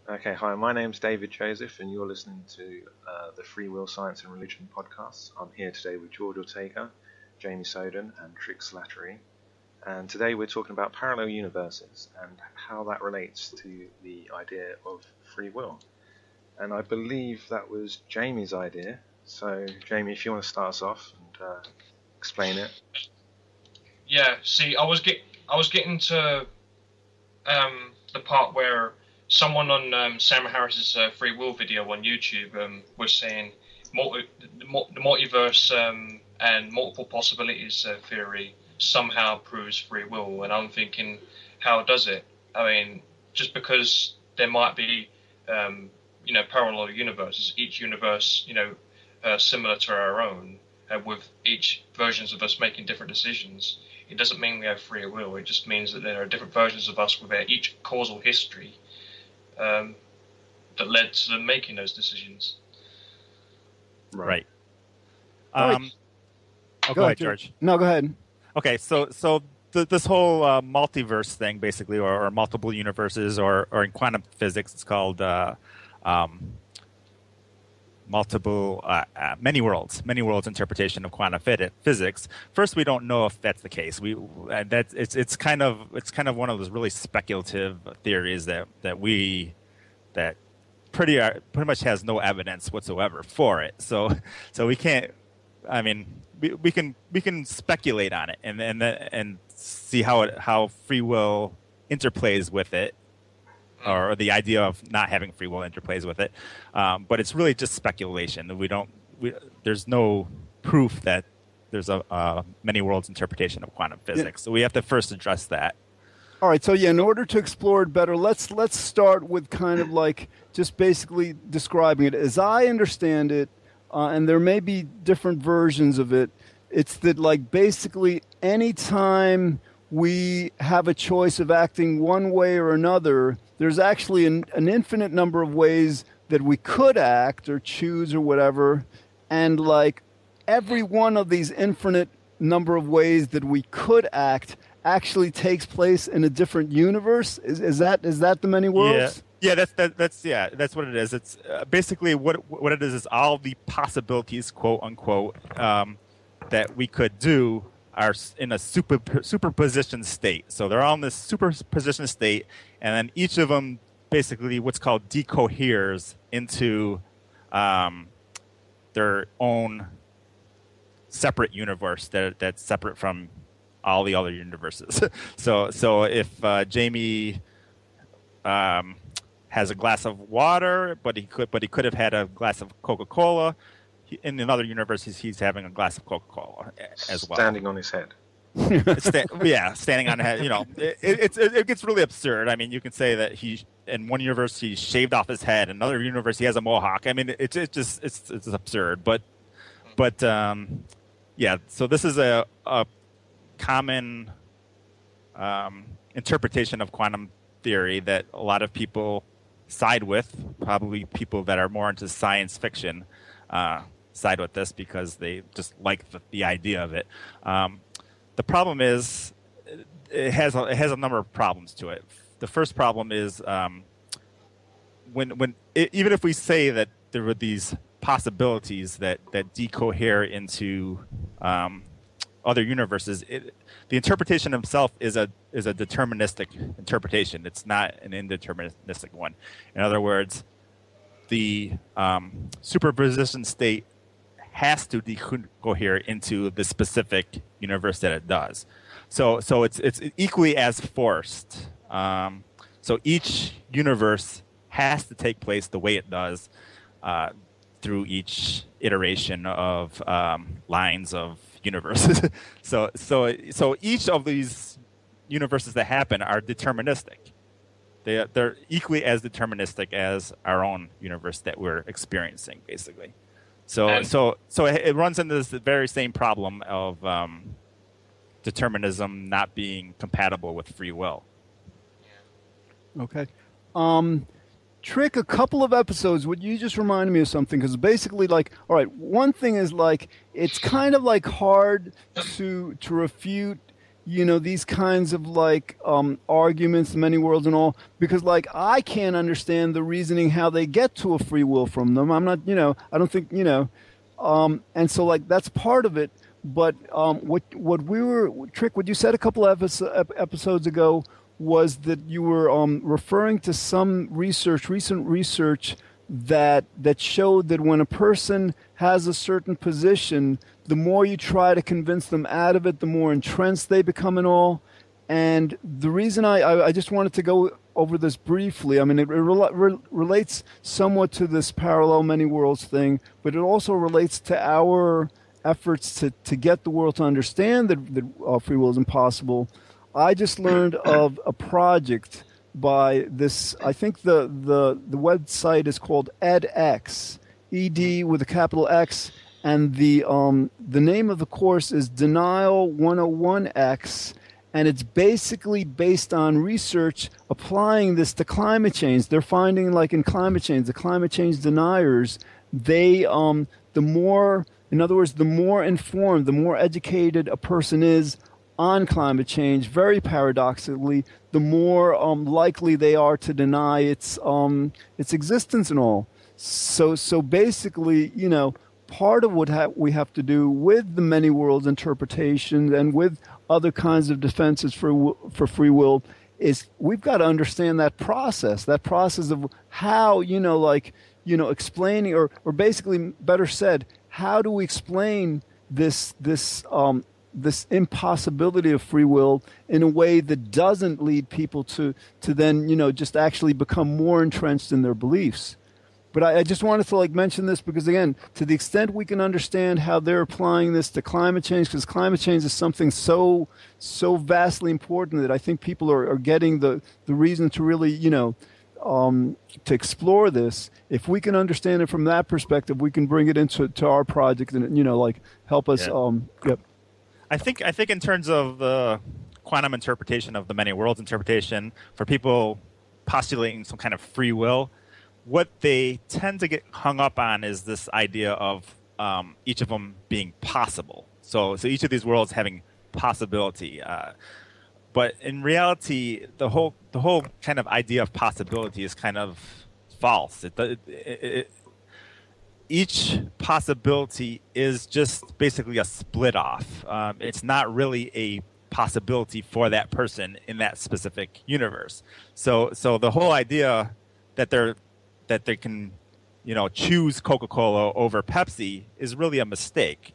Okay, hi, my name's David Joseph, and you're listening to the Free Will, Science and Religion podcast. I'm here today with George Ortega, Jamie Soden, and Trick Slattery. And today we're talking about parallel universes and how that relates to the idea of free will. And I believe that was Jamie's idea. So, Jamie, if you want to start us off and explain it. Yeah, see, I was getting to the part where someone on Sam Harris's free will video on YouTube was saying the multiverse and multiple possibilities theory somehow proves free will, and I'm thinking, how does it? I mean, just because there might be parallel universes, each universe similar to our own, with each versions of us making different decisions, it doesn't mean we have free will. It just means that there are different versions of us with each causal history that led to them making those decisions. Right. Go ahead, George. No, go ahead. Okay, so this whole multiverse thing, basically, or multiple universes, or in quantum physics, it's called many worlds interpretation of quantum physics. First, we don't know if that's the case. It's kind of one of those really speculative theories that pretty much has no evidence whatsoever for it. So we can't. I mean, we can speculate on it and see how free will interplays with it, or the idea of not having free will interplays with it. But it's really just speculation. There's no proof that there's a many worlds interpretation of quantum physics. Yeah. So we have to first address that. All right. So in order to explore it better, let's start with kind of like just basically describing it as I understand it. And there may be different versions of it. It's that, like, basically any time we have a choice of acting one way or another, there's actually an infinite number of ways that we could act or choose or whatever. And, like, every one of these infinite number of ways that we could act actually takes place in a different universe. Is that the many worlds? Yeah. Yeah, that's what it is. It's basically what it is all the possibilities, quote unquote, that we could do are in a superposition state. So they're all in this superposition state, and then each of them basically what's called decoheres into their own separate universe that's separate from all the other universes. So if Jamie has a glass of water, but he could have had a glass of Coca-Cola. In another universe, he's having a glass of Coca-Cola as well. Standing on his head. Standing on his head. You know, it gets really absurd. I mean, you can say that in one universe he shaved off his head, in another universe he has a mohawk. I mean, it's absurd. But yeah. So this is a common interpretation of quantum theory that a lot of people side with, probably people that are more into science fiction side with this because they just like the idea of it. The problem is it has a number of problems to it. The first problem is when even if we say that there were these possibilities that decohere into other universes, the interpretation itself is a deterministic interpretation. It's not an indeterministic one. In other words, the superposition state has to decohere into the specific universe that it does. So it's equally as forced. So each universe has to take place the way it does through each iteration of lines of universes. so each of these universes that happen are deterministic. They're equally as deterministic as our own universe that we're experiencing, basically. So it runs into this very same problem of determinism not being compatible with free will. Okay. Trick, a couple of episodes, would you just remind me of something? Because basically, like, all right, one thing is, like, it's kind of, like, hard to refute, these kinds of like arguments, many worlds and all, because like I can't understand the reasoning how they get to a free will from them. I'm not, I don't think, and so like that's part of it. But Trick, what you said a couple of episodes ago was that you were referring to some recent research that showed that when a person has a certain position, the more you try to convince them out of it, the more entrenched they become and all. And the reason I just wanted to go over this briefly, I mean, it relates somewhat to this parallel many worlds thing, but it also relates to our efforts to get the world to understand that free will is impossible. I just learned of a project by this, I think the website is called edX, ED with a capital X, and the name of the course is Denial 101X, and it's basically based on research applying this to climate change. They're finding, like in climate change, the climate change deniers, they in other words, the more informed, the more educated a person is on climate change, very paradoxically, the more likely they are to deny its existence and all. So basically, part of what we have to do with the many worlds interpretation and with other kinds of defenses for free will is we've got to understand that process of how, explaining or basically better said, how do we explain this impossibility of free will in a way that doesn't lead people to then, just actually become more entrenched in their beliefs? But I just wanted to mention this because, again, to the extent we can understand how they're applying this to climate change, because climate change is something so vastly important that I think people are getting the reason to really, to explore this. If we can understand it from that perspective, we can bring it into our project and, help us. Yeah. Yep. I think in terms of the quantum interpretation of the many worlds interpretation, for people postulating some kind of free will, what they tend to get hung up on is this idea of each of them being possible. So each of these worlds having possibility. But in reality, the whole kind of idea of possibility is kind of false. Each possibility is just basically a split off. It's not really a possibility for that person in that specific universe. So the whole idea that they can, choose Coca-Cola over Pepsi is really a mistake.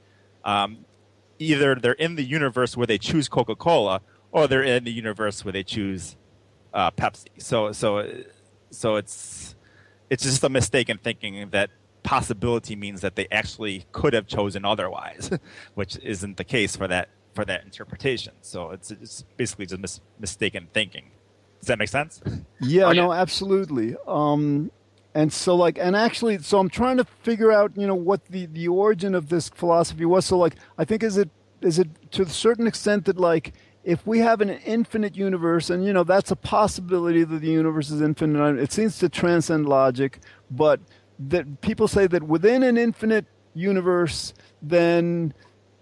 Either they're in the universe where they choose Coca-Cola, or they're in the universe where they choose Pepsi. So it's just a mistake in thinking that possibility means that they actually could have chosen otherwise, which isn't the case for that interpretation. So it's basically just mistaken thinking. Does that make sense? Yeah, no, absolutely. And so so I'm trying to figure out, what the origin of this philosophy was. So I think is it to a certain extent that if we have an infinite universe, and that's a possibility that the universe is infinite, it seems to transcend logic, but that people say that within an infinite universe, then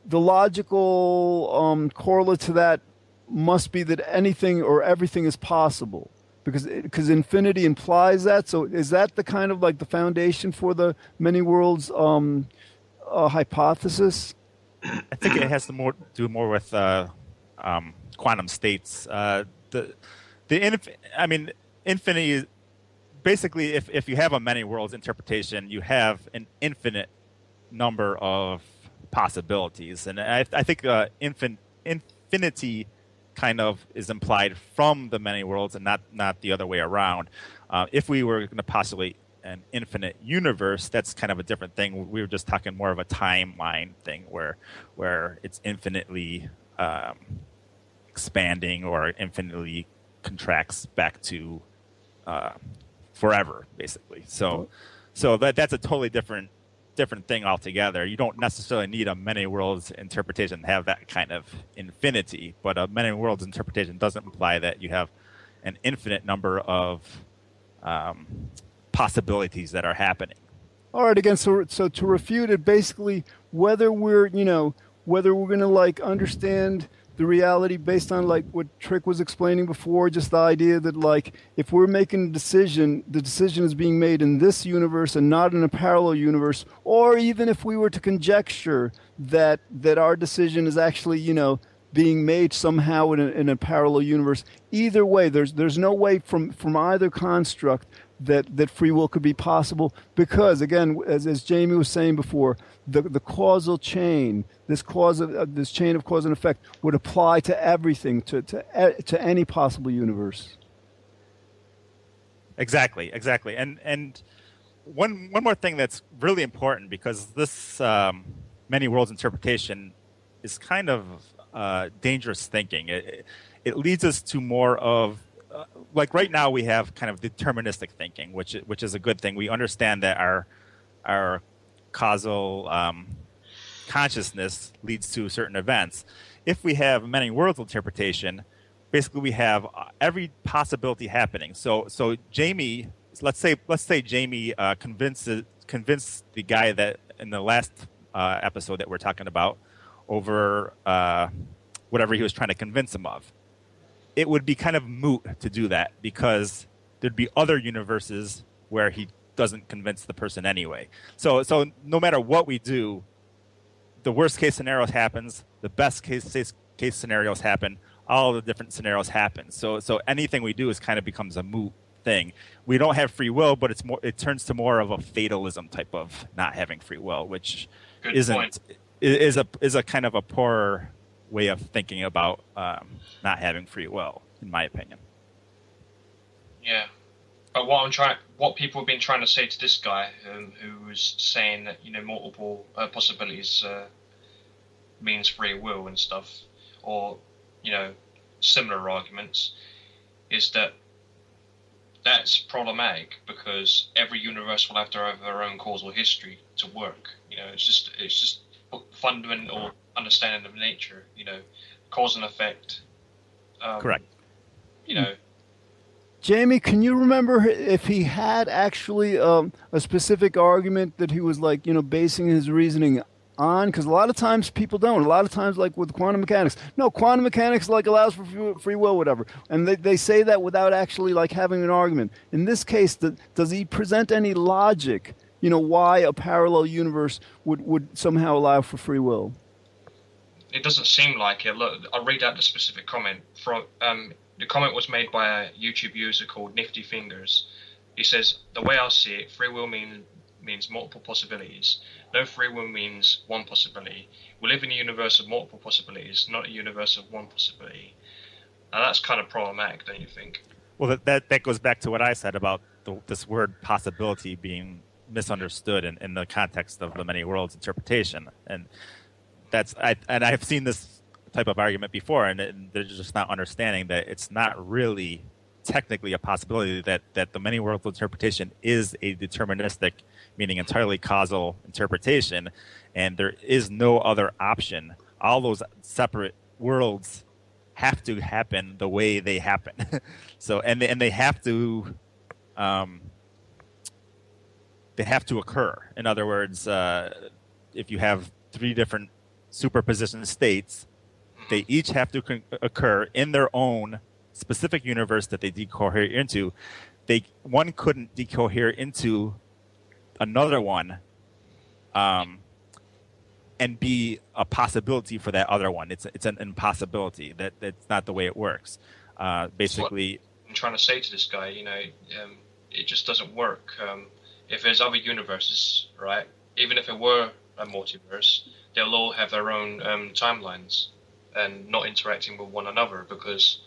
the logical correlate to that must be that anything or everything is possible. Because infinity implies that. So is that the kind of the foundation for the many worlds hypothesis? I think it has to do more with quantum states. Infinity is basically if you have a many worlds interpretation, you have an infinite number of possibilities, and I think infinity kind of is implied from the many worlds and not the other way around. If we were going to postulate an infinite universe, that's kind of a different thing. We were just talking more of a timeline thing where it's infinitely expanding or infinitely contracts back to forever, basically. So that's a totally different thing altogether. You don't necessarily need a many worlds interpretation to have that kind of infinity, but a many worlds interpretation doesn't imply that you have an infinite number of possibilities that are happening. All right. Again, so to refute it, basically, whether we're going to understand the reality based on like what Trick was explaining before, just the idea that like if we're making a decision, the decision is being made in this universe and not in a parallel universe, or even if we were to conjecture that our decision is actually, being made somehow in a parallel universe. Either way, there's no way from either construct that free will could be possible, because again, as Jamie was saying before, the causal chain, this chain of cause and effect would apply to everything, to any possible universe. Exactly, and one more thing that's really important, because this many worlds interpretation is kind of dangerous thinking. It leads us to more of like right now we have kind of deterministic thinking, which is a good thing. We understand that our causal consciousness leads to certain events. If we have many worlds interpretation, basically we have every possibility happening. So Jamie, let's say Jamie convinced the guy that in the last episode that we're talking about over whatever he was trying to convince him of. It would be kind of moot to do that, because there'd be other universes where he doesn't convince the person anyway. So no matter what we do, the worst case scenarios happens, the best case scenarios happen, all the different scenarios happen. So anything we do kind of becomes a moot thing. We don't have free will, but it turns to more of a fatalism type of not having free will, which is a kind of a poor way of thinking about not having free will, in my opinion. Yeah, but what people have been trying to say to this guy, who was saying that multiple possibilities means free will and stuff, or similar arguments, is that that's problematic, because every universe will have to have their own causal history to work. It's just fundamental understanding of nature, cause and effect. Correct. Jamie, can you remember if he had actually a specific argument that he was like, basing his reasoning on? Because a lot of times people don't. A lot of times, like with quantum mechanics, no, quantum mechanics like allows for free will, whatever, and they say that without actually like having an argument. In this case, does he present any logic? Why a parallel universe would somehow allow for free will? It doesn't seem like it. Look, I'll read out the specific comment. The comment was made by a YouTube user called Nifty Fingers. He says, "The way I see it, free will means multiple possibilities. No free will means one possibility. We live in a universe of multiple possibilities, not a universe of one possibility." Now that's kind of problematic, don't you think? Well, that goes back to what I said about this word possibility being misunderstood in the context of the many worlds interpretation, and I've seen this type of argument before, and they're just not understanding that it's not really technically a possibility, that the many worlds interpretation is a deterministic, meaning entirely causal interpretation, and there is no other option. All those separate worlds have to happen the way they happen. And they have to occur. In other words, if you have three different superposition states, they each have to occur in their own specific universe that they decohere into. One couldn't decohere into another one and be a possibility for that other one. It's an impossibility. That's not the way it works. Basically, I'm trying to say to this guy, it just doesn't work. If there's other universes, right, even if it were a multiverse, they'll all have their own timelines and not interacting with one another, because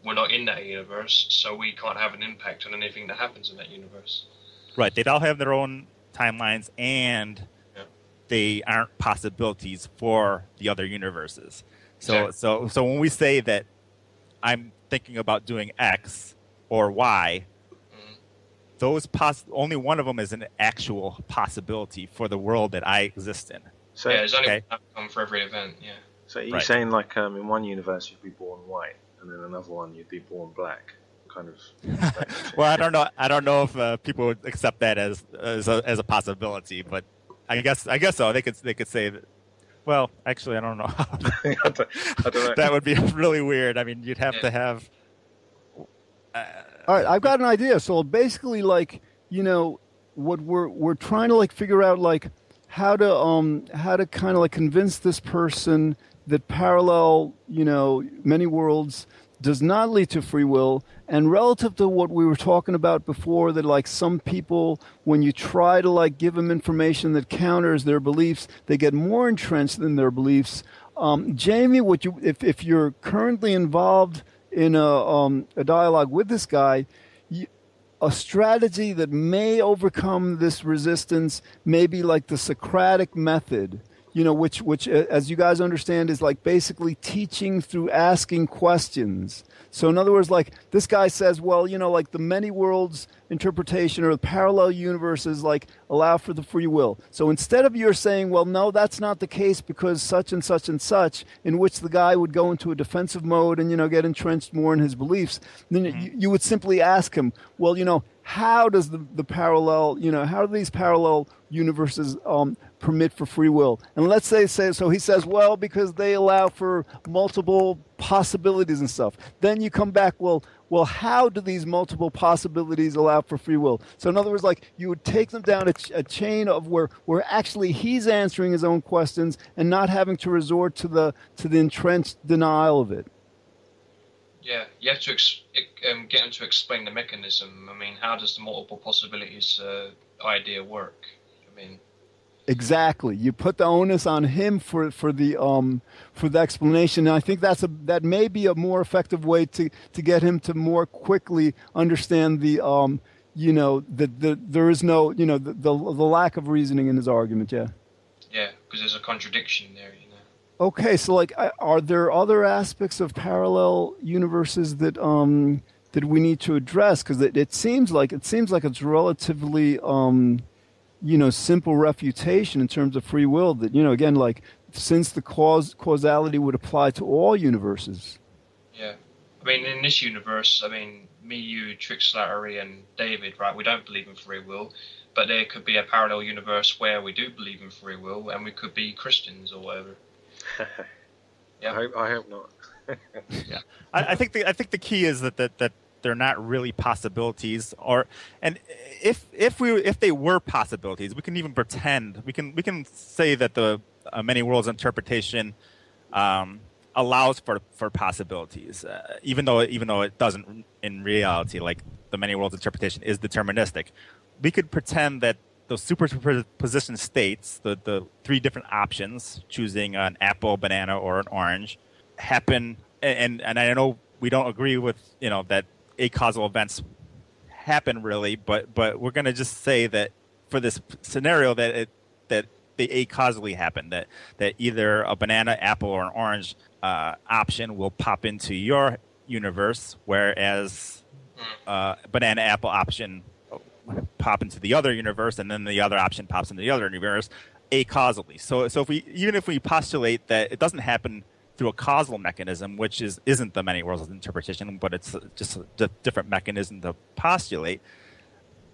we're not in that universe, so we can't have an impact on anything that happens in that universe. Right. They'd all have their own timelines, and they aren't possibilities for the other universes. So when we say that I'm thinking about doing X or Y, those only one of them is an actual possibility for the world that I exist in. So there's only one outcome for every event. Yeah. So you're saying like in one universe you'd be born white, and then another one you'd be born black, kind of. Well, I don't know if people would accept that as a possibility, but I guess so. They could say that. Well, actually, I don't know. I don't know. That would be really weird. I mean, you'd have to have. All right, I've got an idea. So basically, like, what we're trying to like figure out like how to kind of like convince this person that parallel, many worlds does not lead to free will. And relative to what we were talking about before, that like some people, when you try to like give them information that counters their beliefs, they get more entrenched in their beliefs. Jamie, if you're currently involved in a dialogue with this guy, a strategy that may overcome this resistance may be like the Socratic method, which as you guys understand is like basically teaching through asking questions. So in other words, like this guy says, well, like the many worlds interpretation or the parallel universes like allow for the free will. So instead of you're saying, well, no, that's not the case because such and such and such, in which the guy would go into a defensive mode and, get entrenched more in his beliefs, then you would simply ask him, well, how does the parallel, how do these parallel universes permit for free will? And let's say so he says, well, because they allow for multiple possibilities and stuff. Then you come back, well, how do these multiple possibilities allow for free will? So in other words, like you would take them down a chain of where actually he's answering his own questions and not having to resort to the entrenched denial of it. Yeah, you have to get him to explain the mechanism. I mean, how does the multiple possibilities idea work? I mean, exactly. You put the onus on him for the explanation. And I think that may be a more effective way to get him to more quickly understand the that there is no the lack of reasoning in his argument. Yeah. Yeah, because there's a contradiction there. Okay, so like, are there other aspects of parallel universes that we need to address? Because it seems like it's relatively simple refutation in terms of free will. That again, like since the causality would apply to all universes. Yeah, I mean in this universe, me, you, Trick Slattery, and David, right? We don't believe in free will, but there could be a parallel universe where we do believe in free will, and we could be Christians or whatever. Yeah. I hope not. Yeah, I think the key is that they're not really possibilities, and if they were possibilities, we can even pretend we can say that the many worlds interpretation allows for possibilities, even though it doesn't in reality. Like the many worlds interpretation is deterministic. We could pretend that those superposition states, the three different options, choosing an apple, banana, or an orange, happen. And I know we don't agree with that acausal events happen really, but we're going to just say that for this scenario that they acausally happen. That either a banana, apple, or an orange option will pop into your universe, whereas banana, apple option pop into the other universe, and then the other option pops into the other universe acausally. So if we postulate that it doesn't happen through a causal mechanism, which isn't the many worlds interpretation, but it's just a different mechanism to postulate,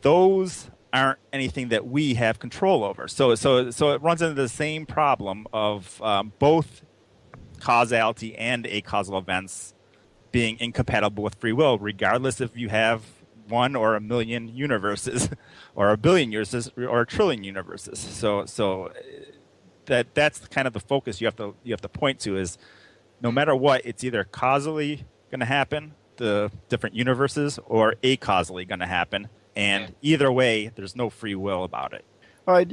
those aren't anything that we have control over. So it runs into the same problem of both causality and acausal events being incompatible with free will, regardless if you have one or a million universes, or a billion universes, or a trillion universes. So that's kind of the focus you have to point to is no matter what, it's either causally going to happen, the different universes, or acausally going to happen, and either way, there's no free will about it. All right,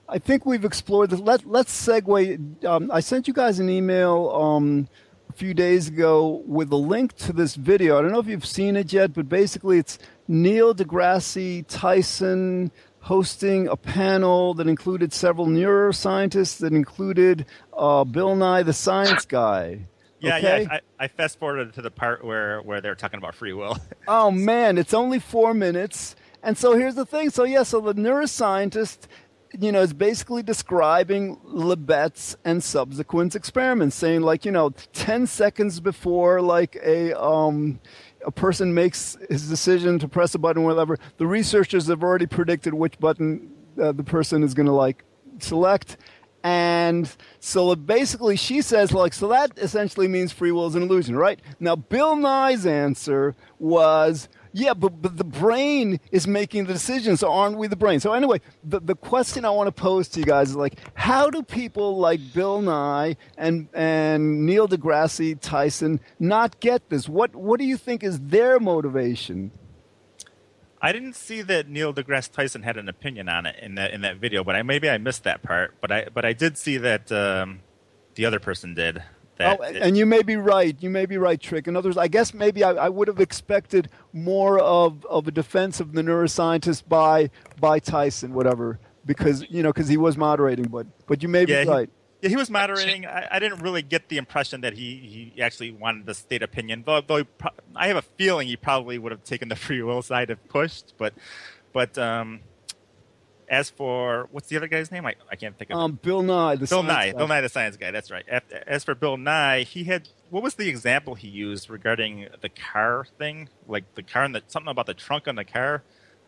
I think we've explored this. Let's segue. I sent you guys an email a few days ago with a link to this video. I don't know if you've seen it yet, but basically it's Neil deGrasse Tyson hosting a panel that included several neuroscientists, that included Bill Nye the Science Guy. Yeah, okay? yeah. I fast forwarded to the part where they're talking about free will. Oh man, it's only 4 minutes. And so here's the thing. So the neuroscientist, is basically describing Lebet's and subsequent experiments, saying 10 seconds before a person makes his decision to press a button or whatever, the researchers have already predicted which button the person is going to select. And so basically she says, like, so that essentially means free will is an illusion, right? Now, Bill Nye's answer was, yeah, but the brain is making the decision, so aren't we the brain? So anyway, the question I want to pose to you guys is, like, how do people like Bill Nye and Neil deGrasse Tyson not get this? What do you think is their motivation? I didn't see that Neil deGrasse Tyson had an opinion on it in that video, but maybe I missed that part. But I did see that the other person did. And you may be right. You may be right, Trick. In other words, I guess maybe I would have expected more of a defense of the neuroscientist by Tyson, whatever, because he was moderating. But you may be right. He was moderating. I didn't really get the impression that he actually wanted to state opinion, though I have a feeling he probably would have taken the free will side if pushed. But as for, what's the other guy's name? I can't think of it. Bill Nye, the science guy. Bill Nye, the science guy. That's right. As for Bill Nye, what was the example he used regarding the car thing? Like the car and something about the trunk on the car?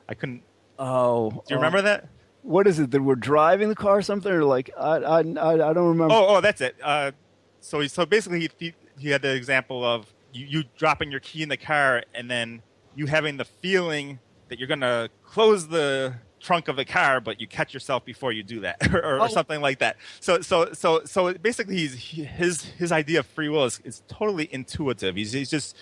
I couldn't. Oh. Do you remember that? What is it, that we're driving the car or something? Or like, I don't remember. Oh, that's it. So basically he had the example of you dropping your key in the car and then you having the feeling that you're going to close the trunk of the car, but you catch yourself before you do that, or something like that. So basically, his idea of free will is totally intuitive. He just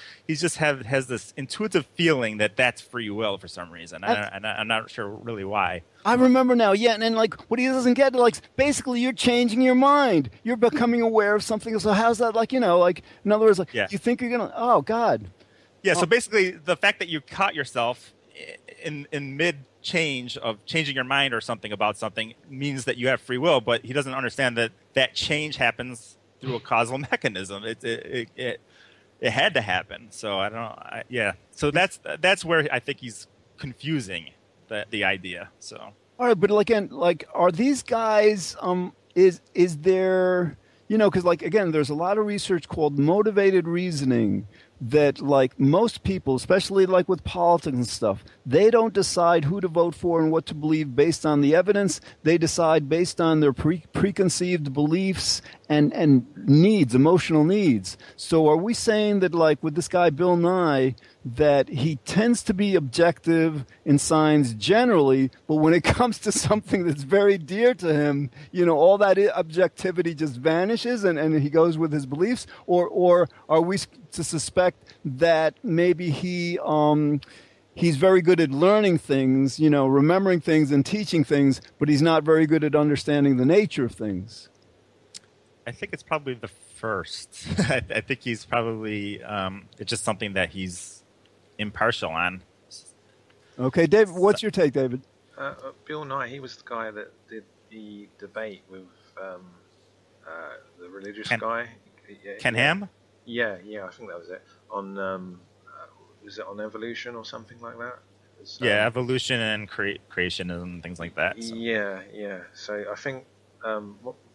has this intuitive feeling that that's free will for some reason. I'm not sure really why. I remember now, yeah, and then like what he doesn't get, like basically you're changing your mind. You're becoming aware of something. So how's that, like, like in other words, like you think you're gonna, oh God. Yeah. So basically, the fact that you caught yourself in mid change of changing your mind or something about something means that you have free will, but he doesn't understand that change happens through a causal mechanism. It had to happen. So I don't know. So that's where I think he's confusing the idea. So all right, but again, like, are these guys? Is there? Because like again, there's a lot of research called motivated reasoning. That like most people, especially like with politics and stuff, they don't decide who to vote for and what to believe based on the evidence. They decide based on their preconceived beliefs and needs, emotional needs. So are we saying that, like with this guy Bill Nye, that he tends to be objective in science generally, but when it comes to something that's very dear to him, all that objectivity just vanishes and he goes with his beliefs? Or are we to suspect that maybe he's very good at learning things, remembering things and teaching things, but he's not very good at understanding the nature of things? I think it's probably the first. I think he's probably it's just something that he's impartial on. Okay, David, what's your take, David? Bill Nye, he was the guy that did the debate with the religious guy. Ken Ham? Yeah, I think that was it. On was it on evolution or something like that? Evolution and creation and things like that. So. Yeah. So I think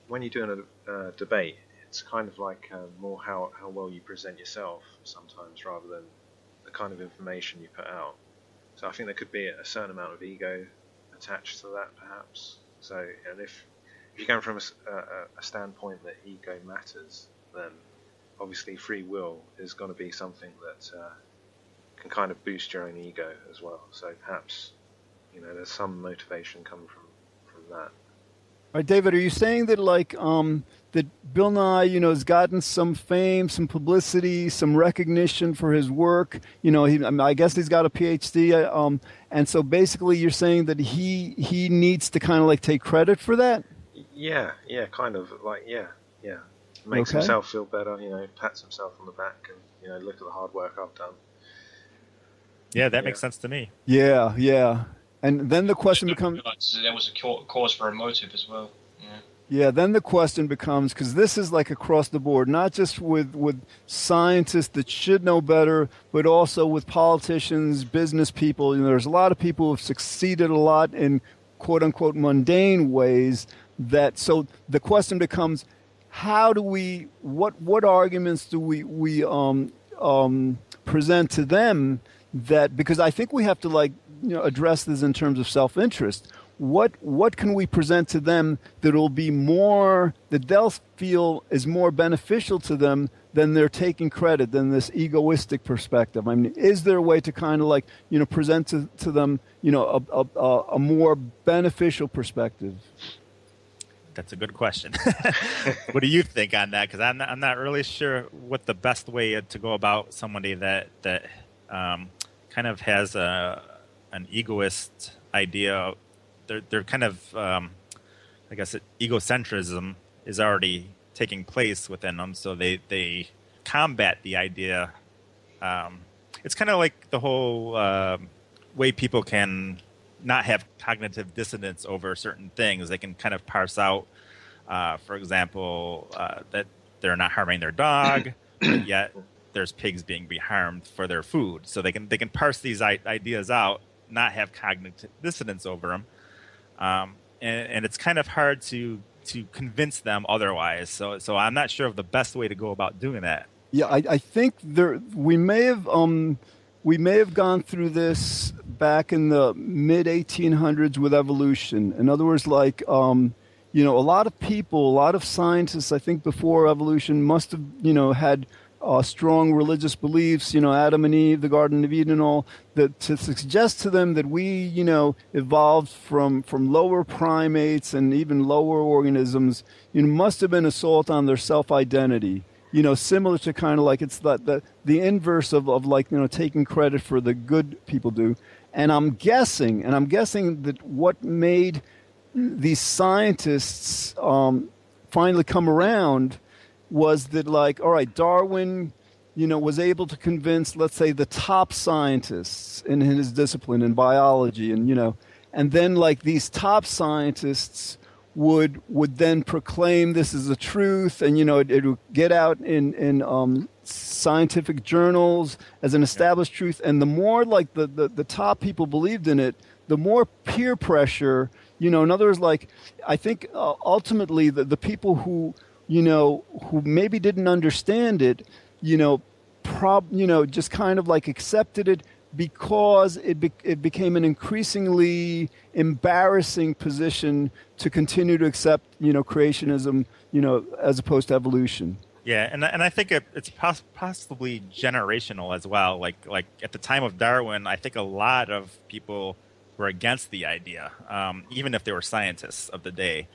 when you're doing a debate, it's kind of like more how well you present yourself sometimes, rather than the kind of information you put out. So I think there could be a certain amount of ego attached to that, perhaps. So, and if you're going from a standpoint that ego matters, then obviously free will is going to be something that can kind of boost your own ego as well. So perhaps, there's some motivation coming from that. All right, David, are you saying that that Bill Nye, has gotten some fame, some publicity, some recognition for his work? I guess he's got a PhD, and so basically you're saying that he needs to kind of like take credit for that? Yeah, kind of like yeah. Makes himself feel better, pats himself on the back, and look at the hard work I've done. Yeah, that makes sense to me. Yeah. And then the question becomes... There was a cause for a motive as well. Yeah, then the question becomes, because this is like across the board, not just with scientists that should know better, but also with politicians, business people. There's a lot of people who have succeeded a lot in quote-unquote mundane ways. So the question becomes, how do what arguments do we present to them, that, because I think we have to address this in terms of self-interest. what can we present to them that will be more, that they'll feel is more beneficial to them than they're taking credit, than this egoistic perspective? I mean, is there a way to kind of like, present to them, a more beneficial perspective? That's a good question. What do you think on that? Because I'm not really sure what the best way to go about somebody that kind of has an egoist idea. They're kind of, I guess, egocentrism is already taking place within them, so they combat the idea. It's kind of like the whole way people can not have cognitive dissonance over certain things. They can kind of parse out, for example, that they're not harming their dog, but yet there's pigs being harmed for their food. So they can parse these ideas out, not have cognitive dissonance over them, and it's kind of hard to convince them otherwise. So I'm not sure of the best way to go about doing that. Yeah, I think we may have gone through this back in the mid 1800s with evolution. In other words, like a lot of people, a lot of scientists, I think before evolution must have had strong religious beliefs. Adam and Eve, the Garden of Eden, and all that, to suggest to them that we evolved from lower primates and even lower organisms. Must have been assault on their self-identity. Similar to kind of like it's the inverse of like taking credit for the good people do. And I'm guessing that what made these scientists finally come around was that, like, all right, Darwin, was able to convince, let's say, the top scientists in his discipline in biology, and then like these top scientists would then proclaim this is the truth, and it would get out in scientific journals as an established truth. And the more like the top people believed in it, the more peer pressure. In other words, like, I think ultimately the people who maybe didn't understand it, just kind of like accepted it, because it became an increasingly embarrassing position to continue to accept, creationism, as opposed to evolution. Yeah, and I think it's possibly generational as well. Like at the time of Darwin, I think a lot of people were against the idea, even if they were scientists of the day.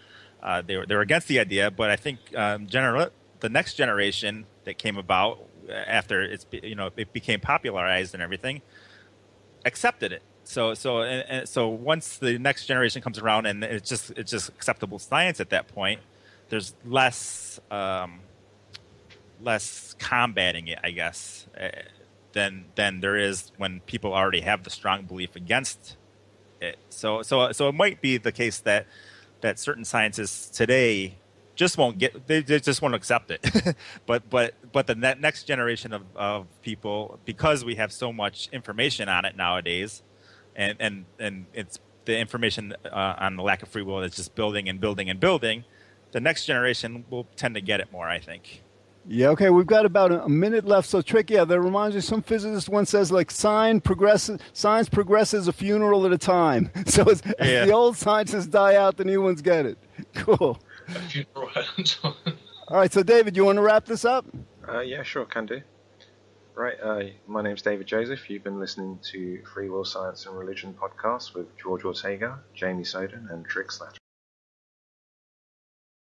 They were against the idea, but I think the next generation that came about after it became popularized and everything accepted it. So once the next generation comes around and it's just acceptable science at that point, there's less combating it, I guess, than there is when people already have the strong belief against it. So it might be the case that certain scientists today just won't they just won't accept it. but the next generation of people, because we have so much information on it nowadays, and it's the information on the lack of free will is just building and building and building, the next generation will tend to get it more, I think. Yeah, okay, we've got about a minute left. So, Trick, that reminds me, some physicist once says, like, science progresses a funeral at a time. So as the old scientists die out, the new ones get it. Cool. A funeral at a time. All right, so David, you want to wrap this up? Yeah, sure, can do. Right, my name's David Joseph. You've been listening to Free Will, Science and Religion podcast with George Ortega, Jamie Soden, and Trick Slattery.